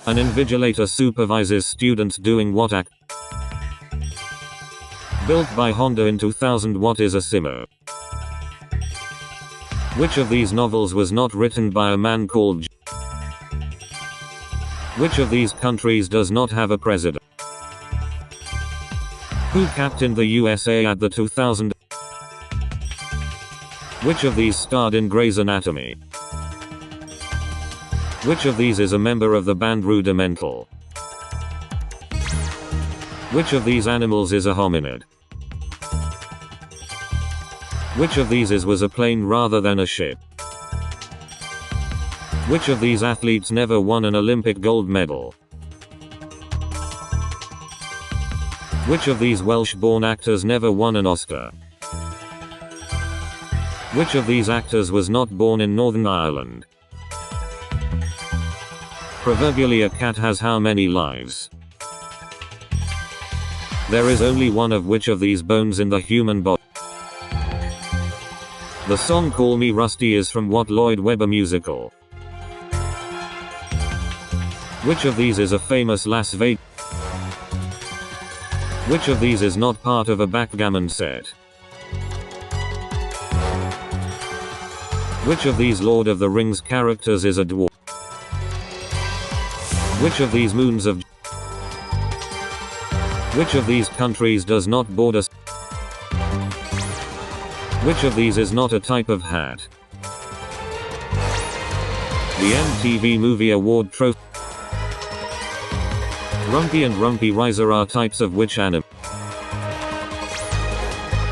An invigilator supervises students doing what act? Built by Honda in 2000. What is a simmer? Which of these novels was not written by a man called Which of these countries does not have a president? Who captained the USA at the 2000? Which of these starred in Grey's Anatomy? Which of these is a member of the band Rudimental? Which of these animals is a hominid? Which of these was a plane rather than a ship? Which of these athletes never won an Olympic gold medal? Which of these Welsh-born actors never won an Oscar? Which of these actors was not born in Northern Ireland? Proverbially, a cat has how many lives? There is only one of which of these bones in the human body? The song Call Me Rusty is from what Lloyd Webber musical? Which of these is a famous Las Vegas? Which of these is not part of a backgammon set? Which of these Lord of the Rings characters is a dwarf? Which of these moons of Which of these countries does not border? Which of these is not a type of hat? The MTV Movie Award Trophy. Rumpy and Rumpy Riser are types of which animal?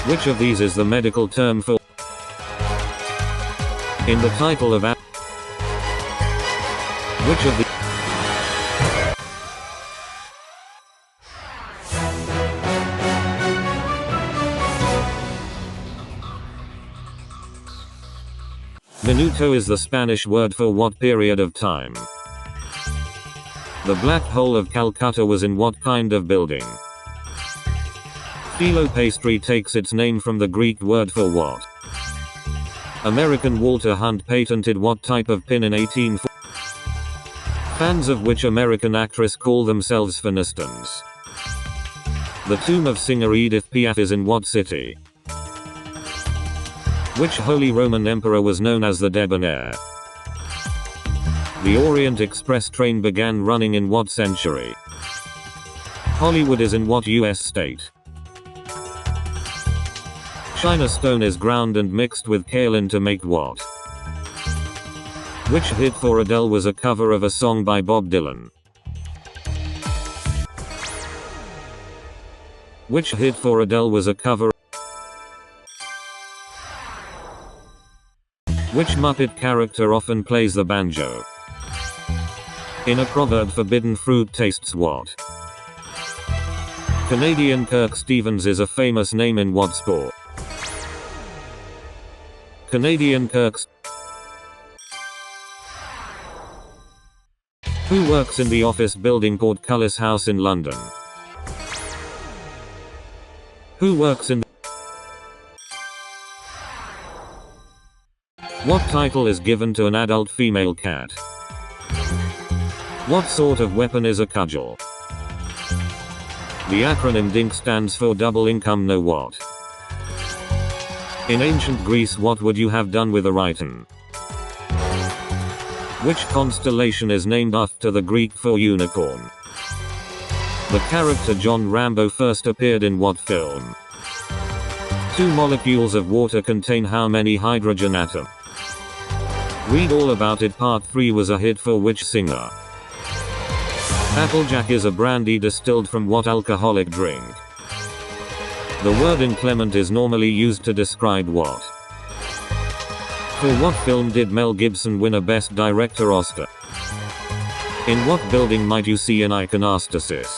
Which of these is the medical term for? In the title of which of the Minuto is the Spanish word for what period of time? The Black Hole of Calcutta was in what kind of building? Phyllo pastry takes its name from the Greek word for what? American Walter Hunt patented what type of pin in 1840? Fans of which American actress call themselves Finistons? The tomb of singer Edith Piaf is in what city? Which Holy Roman Emperor was known as the Debonair? The Orient Express train began running in what century? Hollywood is in what US state? China stone is ground and mixed with kaolin to make what? Which hit for Adele was a cover of a song by Bob Dylan? Which hit for Adele was a cover? Which Muppet character often plays the banjo? In a proverb, forbidden fruit tastes what? Canadian Kirk Stevens is a famous name in what sport? Canadian Kirk. Who works in the office building Portcullis House in London? Who works in What title is given to an adult female cat? What sort of weapon is a cudgel? The acronym DINK stands for double income no what? In ancient Greece, what would you have done with a Rhyton? Which constellation is named after the Greek for unicorn? The character John Rambo first appeared in what film? 2 molecules of water contain how many hydrogen atoms? Read all about it. Part 3 was a hit for which singer? Applejack is a brandy distilled from what alcoholic drink? The word inclement is normally used to describe what? For what film did Mel Gibson win a Best Director Oscar? In what building might you see an iconostasis?